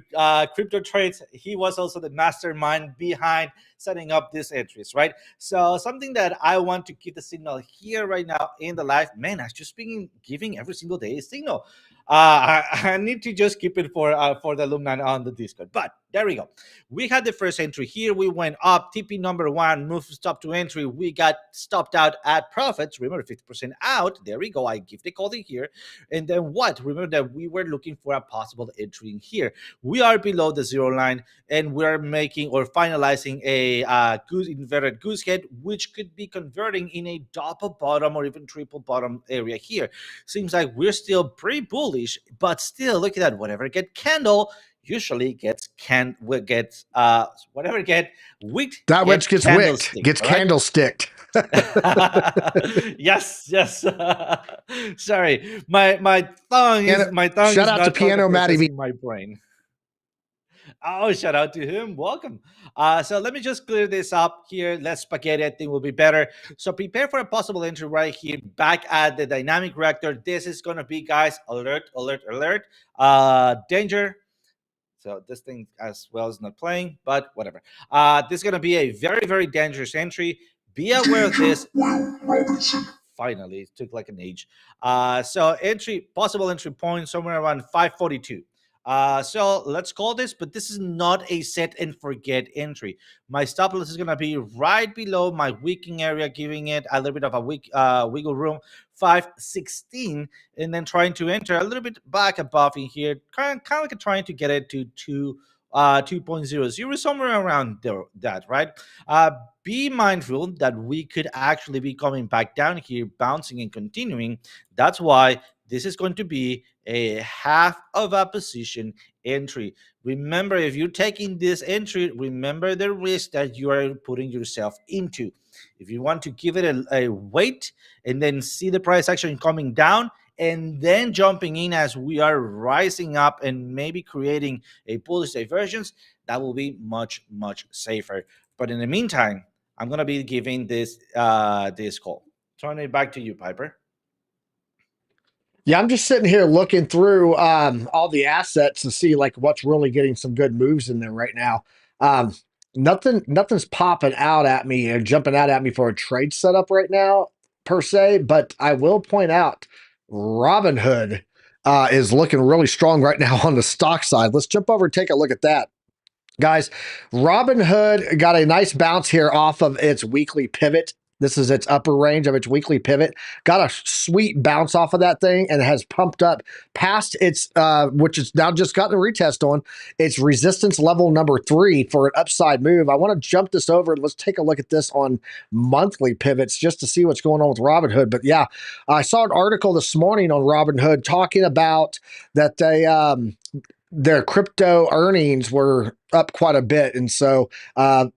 Crypto Trades. He was also the mastermind behind setting up these entries, right? So something that I want to keep the signal here right now in the live, man, I've just been giving every single day a signal. I need to just keep it for the alumni on the Discord. But there we go. We had the first entry here. We went up. TP number one, move stop to entry. We got stopped out at profits. Remember, 50% out. There we go. I give the call in here. And then what? Remember that we were looking for a possible entry in here. We are below the zero line, and we're making or finalizing a goose inverted goose head, which could be converting in a double bottom or even triple bottom area here. Seems like we're still pretty bullish, but still, look at that. Whatever get candle usually gets whatever get wicked That which gets wicked gets right? candlesticked. Yes, yes. Sorry, my tongue is shout out to not Piano Matty processing my brain. Oh, shout out to him. Welcome. So let me just clear this up here. Let's spaghetti. I think will be better. So prepare for a possible entry right here back at the dynamic reactor. This is going to be, guys, alert, alert, alert. Danger. So this thing as well is not playing, but whatever. This is going to be a very, very dangerous entry. Be aware of this. Finally, it took like an age. So possible entry point somewhere around 542. So let's call this, but this is not a set and forget entry. My stop loss is going to be right below my wicking area, giving it a little bit of a wiggle room, 516, and then trying to enter a little bit back above in here, kind of like trying to get it to 2.00, somewhere around there, that, right? Be mindful that we could actually be coming back down here, bouncing and continuing. That's why this is going to be a half of a position entry. Remember, if you're taking this entry, remember the risk that you are putting yourself into. If you want to give it a wait and then see the price action coming down and then jumping in as we are rising up and maybe creating a bullish divergence, that will be much, much safer. But in the meantime, I'm going to be giving this call. Turn it back to you, Piper. Yeah, I'm just sitting here looking through all the assets to see like what's really getting some good moves in there right now. Nothing's popping out at me or jumping out at me for a trade setup right now per se, but I will point out Robinhood is looking really strong right now on the stock side. Let's jump over and take a look at that. Guys, Robinhood got a nice bounce here off of its weekly pivot. This is its upper range of its weekly pivot. Got a sweet bounce off of that thing and has pumped up past its, which is now just gotten a retest on, its resistance level number 3 for an upside move. I want to jump this over and let's take a look at this on monthly pivots just to see what's going on with Robinhood. But yeah, I saw an article this morning on Robinhood talking about that their crypto earnings were up quite a bit. And so,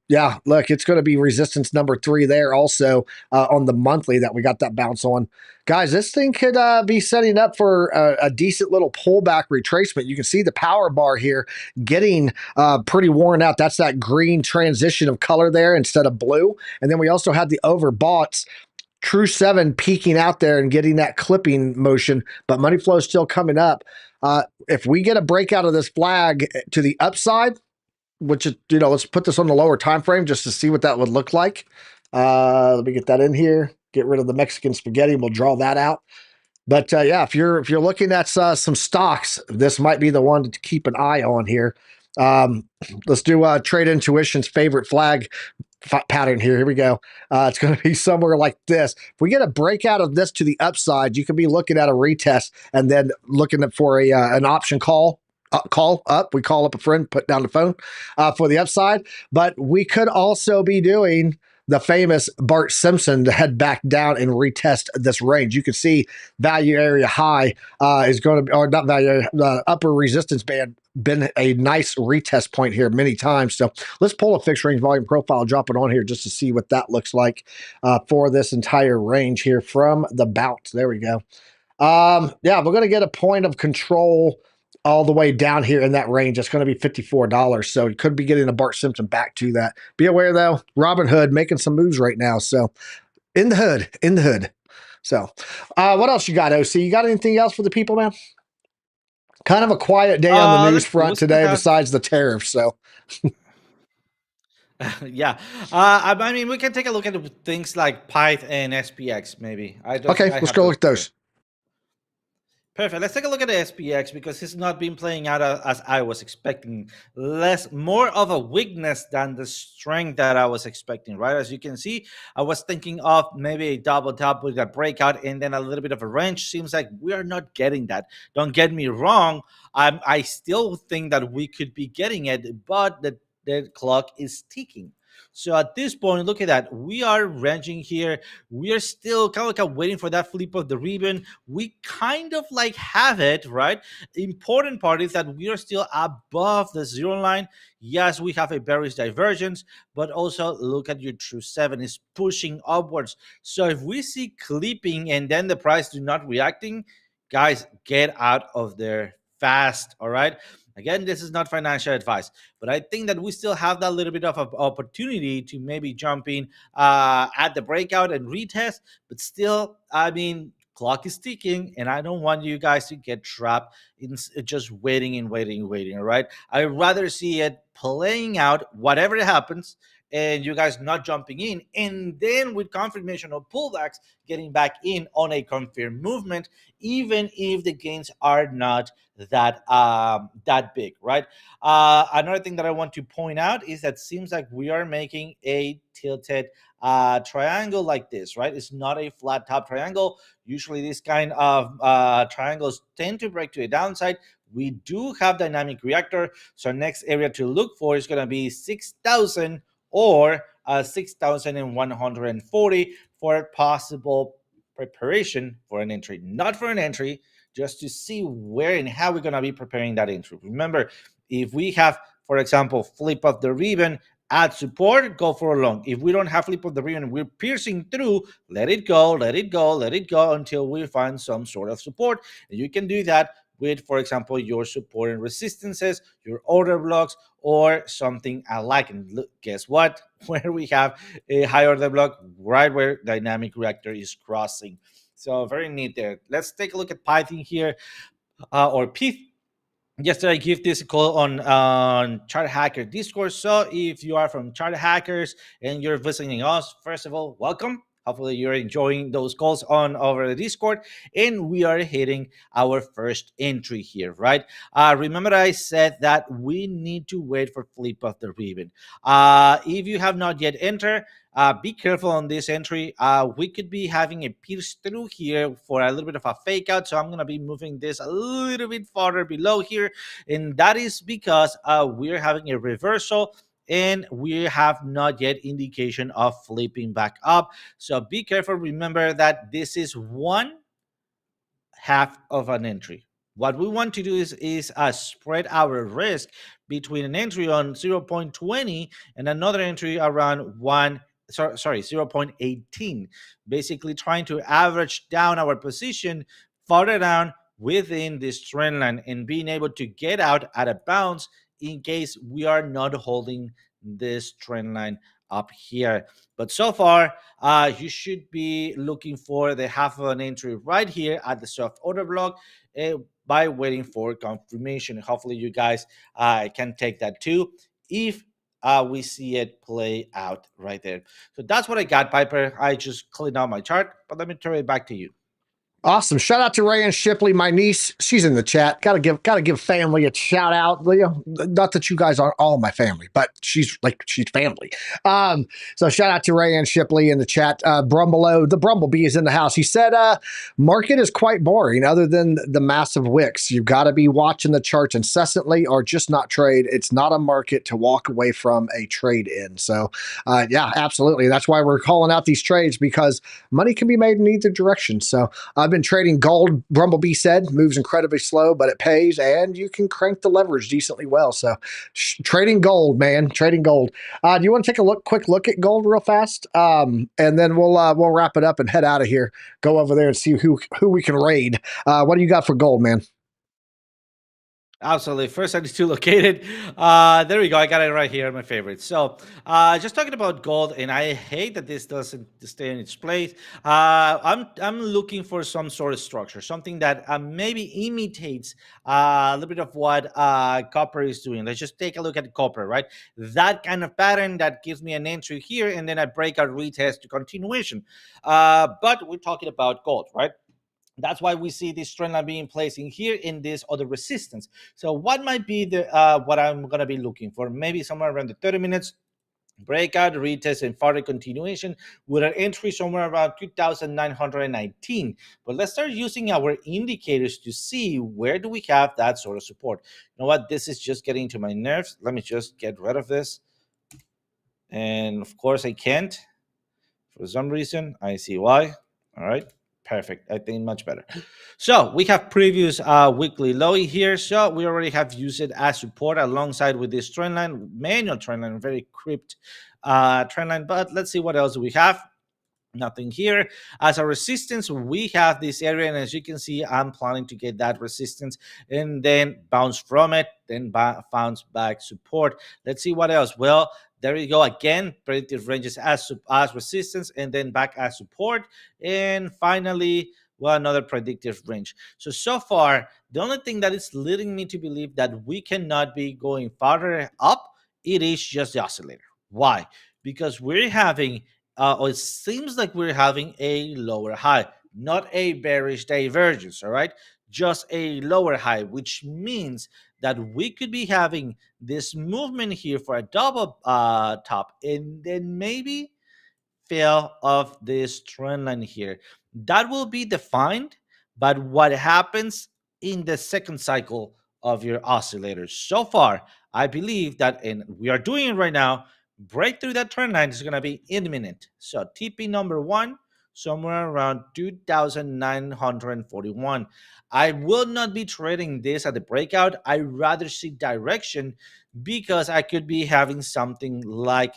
yeah, look, it's going to be resistance number 3 there also on the monthly that we got that bounce on. Guys, this thing could be setting up for a decent little pullback retracement. You can see the power bar here getting pretty worn out. That's that green transition of color there instead of blue. And then we also had the overboughts. True 7 peeking out there and getting that clipping motion, but money flow is still coming up. If we get a breakout of this flag to the upside, which is, let's put this on the lower time frame just to see what that would look like. Let me get that in here. Get rid of the Mexican spaghetti. We'll draw that out. But yeah, if you're looking at some stocks, this might be the one to keep an eye on here. Let's do Trade Intuition's favorite flag pattern here. Here we go. It's going to be somewhere like this. If we get a breakout of this to the upside, you could be looking at a retest and then looking for an option call. We call up a friend, put down the phone for the upside. But we could also be doing the famous Bart Simpson to head back down and retest this range. You can see value area high is going to be, or not value area, the upper resistance band been a nice retest point here many times. So let's pull a fixed range volume profile, drop it on here just to see what that looks like for this entire range here from the bounce. There we go. Yeah, we're going to get a point of control all the way down here in that range. It's going to be $54. So it could be getting a Bart Simpson back to that. Be aware though, Robinhood making some moves right now. So in the hood. So what else you got, OC? You got anything else for the people, man? Kind of a quiet day on the news Let's see. We front still today, have besides the tariffs. So yeah. I mean, we can take a look at things like PYTH and SPX. Maybe okay, I let's have go those look at here. those. Perfect. Let's take a look at the SPX because it's not been playing out as I was expecting. More of a weakness than the strength that I was expecting, right? As you can see, I was thinking of maybe a double top with a breakout and then a little bit of a range. Seems like we are not getting that. Don't get me wrong. I still think that we could be getting it, but the clock is ticking. So at this point, look at that. We are ranging here. We are still kind of like waiting for that flip of the ribbon. We kind of like have it, right? Important part is that we are still above the zero line. Yes, we have a bearish divergence, but also look at your true 7 is pushing upwards. So if we see clipping and then the price do not reacting, guys, get out of there fast, all right? Again, this is not financial advice, but I think that we still have that little bit of an opportunity to maybe jump in at the breakout and retest. But still, I mean, clock is ticking, and I don't want you guys to get trapped in just waiting and waiting and waiting. All right, I'd rather see it playing out, whatever happens, and you guys not jumping in, and then with confirmation of pullbacks, getting back in on a confirmed movement, even if the gains are not that big, right? Another thing that I want to point out is that seems like we are making a tilted triangle like this, right? It's not a flat top triangle. Usually, this kind of triangles tend to break to a downside. We do have dynamic reactor, so next area to look for is going to be 6,000 or 6,140 for possible preparation for an entry, not for an entry, just to see where and how we're going to be preparing that entry. Remember, if we have, for example, flip of the ribbon at support, go for a long. If we don't have flip of the ribbon, we're piercing through, let it go, let it go, let it go until we find some sort of support. And you can do that with, for example, your support and resistances, your order blocks, or something alike. And look, guess what? Where we have a high order block, right where dynamic reactor is crossing. So very neat there. Let's take a look at Python here, or PYTH. Yesterday, I give this a call on Chart Hacker Discord. So if you are from Chart Hackers and you're visiting us, first of all, welcome. Hopefully you're enjoying those calls on over the Discord, and we are hitting our first entry here, right? Remember, I said that we need to wait for flip of the ribbon. If you have not yet entered, be careful on this entry. We could be having a pierce through here for a little bit of a fake out. So I'm going to be moving this a little bit farther below here. And that is because we're having a reversal and we have not yet indication of flipping back up. So be careful. Remember that this is one half of an entry. What we want to do is spread our risk between an entry on 0.20 and another entry around 0.18, basically trying to average down our position farther down within this trend line and being able to get out at a bounce in case we are not holding this trend line up here. But so far, you should be looking for the half of an entry right here at the soft order block by waiting for confirmation. Hopefully, you guys can take that too if we see it play out right there. So that's what I got, Piper. I just cleaned out my chart, but let me turn it back to you. Awesome. Shout out to Rayanne Shipley, my niece. She's in the chat. Gotta give family a shout out. Not that you guys are all my family, but she's family. So shout out to Rayanne Shipley in the chat. Brumbelow, the Brumblebee is in the house. He said, market is quite boring other than the massive wicks. You've got to be watching the charts incessantly or just not trade. It's not a market to walk away from a trade in. So yeah, absolutely. That's why we're calling out these trades, because money can be made in either direction. So I've been trading gold. Brumblebee said moves incredibly slow, but it pays, and you can crank the leverage decently well. So trading gold, man, trading gold. Do you want to take a quick look at gold real fast, and then we'll wrap it up and head out of here. Go over there and see who we can raid. What do you got for gold, man? Absolutely. First, I need to locate it. There we go. I got it right here, my favorite. So, just talking about gold, and I hate that this doesn't stay in its place. I'm looking for some sort of structure, something that maybe imitates a little bit of what copper is doing. Let's just take a look at copper, right? That kind of pattern that gives me an entry here, and then I break out retest to continuation. But we're talking about gold, right? That's why we see this trend line being placed in here in this other resistance. So what might be the what I'm going to be looking for? Maybe somewhere around the 30 minutes breakout, retest, and further continuation with an entry somewhere around 2,919. But let's start using our indicators to see where do we have that sort of support. You know what? This is just getting to my nerves. Let me just get rid of this. And of course I can't. For some reason, I see why. All right. Perfect. I think much better. So we have previous weekly low here. So we already have used it as support alongside with this trend line, manual trend line, very crypt trend line. But let's see what else we have. Nothing here. As a resistance, we have this area, and as you can see, I'm planning to get that resistance and then bounce from it, then bounce back support. Let's see what else. Well, there you go again. Predictive ranges as resistance and then back as support, and finally, well, another predictive range. So far, the only thing that is leading me to believe that we cannot be going farther up, it is just the oscillator. Why? Because we're having or it seems like we're having a lower high, not a bearish divergence, all right? Just a lower high, which means that we could be having this movement here for a double top and then maybe fail of this trend line here. That will be defined by what happens in the second cycle of your oscillators. So far, I believe that, and we are doing it right now, break through that trend line is going to be imminent. So TP number one, somewhere around 2,941. I will not be trading this at the breakout. I rather see direction because I could be having something like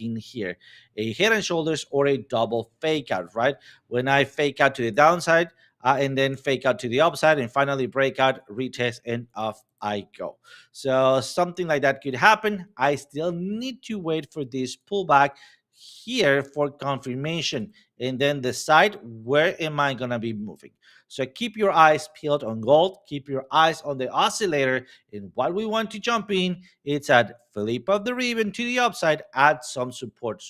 in here, a head and shoulders or a double fake out, right? When I fake out to the downside, and then fake out to the upside and finally break out, retest, and off I go. So something like that could happen. I still need to wait for this pullback here for confirmation and then decide where am I going to be moving. So keep your eyes peeled on gold, keep your eyes on the oscillator, and what we want to jump in, it's at flip of the ribbon to the upside, add some support,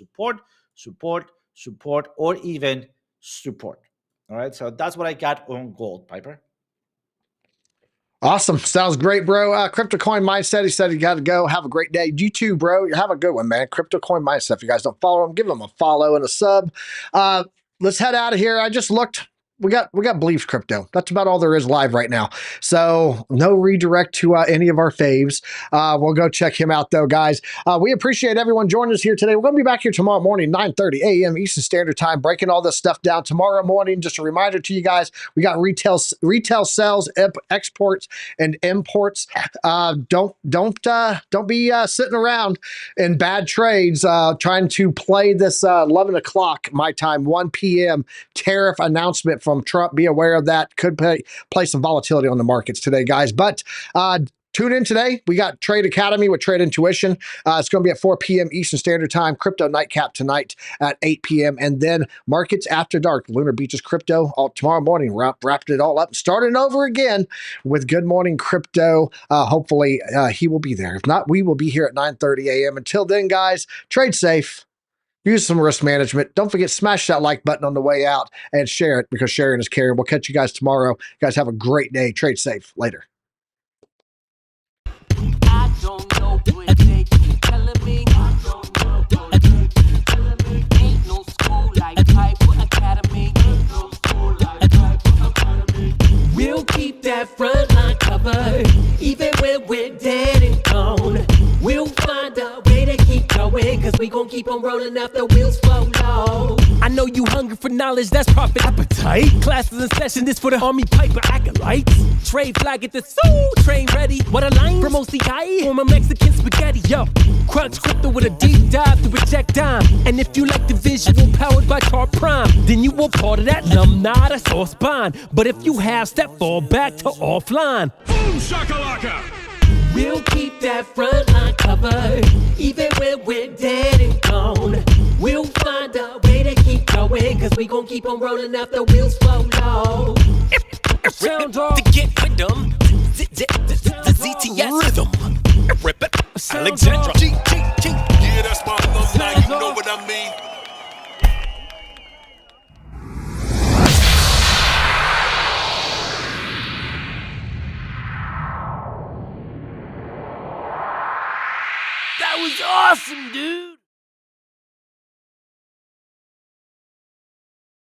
or even support. All right, so that's what I got on gold, Piper. Awesome. Sounds great, bro. Crypto Coin Mindset. He said he got to go. Have a great day. You too, bro. Have a good one, man. Crypto Coin Mindset. If you guys don't follow him, give him a follow and a sub. Let's head out of here. I just looked. We got Beliefs Crypto. That's about all there is live right now. So no redirect to any of our faves. We'll go check him out though, guys. We appreciate everyone joining us here today. We're going to be back here tomorrow morning, 9:30 a.m. Eastern Standard Time, breaking all this stuff down tomorrow morning. Just a reminder to you guys, we got retail sales, exports, and imports. Don't be sitting around in bad trades trying to play this 11 o'clock my time, 1 p.m. tariff announcement from Trump. Be aware of that. Could play some volatility on the markets today, guys. But tune in today. We got Trade Academy with Trade Intuition. It's going to be at 4 p.m. Eastern Standard Time. Crypto Nightcap tonight at 8 p.m. And then Markets After Dark. Lunar Beaches Crypto all tomorrow morning. Wrapping it all up. Starting over again with Good Morning Crypto. Hopefully he will be there. If not, we will be here at 9:30 a.m. Until then, guys, trade safe. Use some risk management. Don't forget, smash that like button on the way out and share it because sharing is caring. We'll catch you guys tomorrow. You guys have a great day. Trade safe. Later. I don't know what they keep telling me. Ain't no school like Piper Academy. We'll keep that front line covered, even when we're dead and gone. We'll find a way to keep going, cause we gon' keep on rolling up the wheels flow low. I know you hungry for knowledge, that's profit appetite. Classes in session, this for the Army Piper acolytes. Trade flag at the soul, train ready. What a line from OCGuy, from a Mexican spaghetti, yo. Crunch crypto with a deep dive to reject dime. And if you like the visual powered by Tar Prime, then you were part of that alumni, that's all spine. But if you have step, fall back to offline. Boom shakalaka! We'll keep that front line covered, even when we're dead and gone. We'll find a way to keep going, cause we gon' keep on rolling out the wheels flow low. Sound off. To get with them, the ZTS rhythm. Rip it, Alexandra. G. Yeah, that's my alumni, you know what I mean? That was awesome, dude.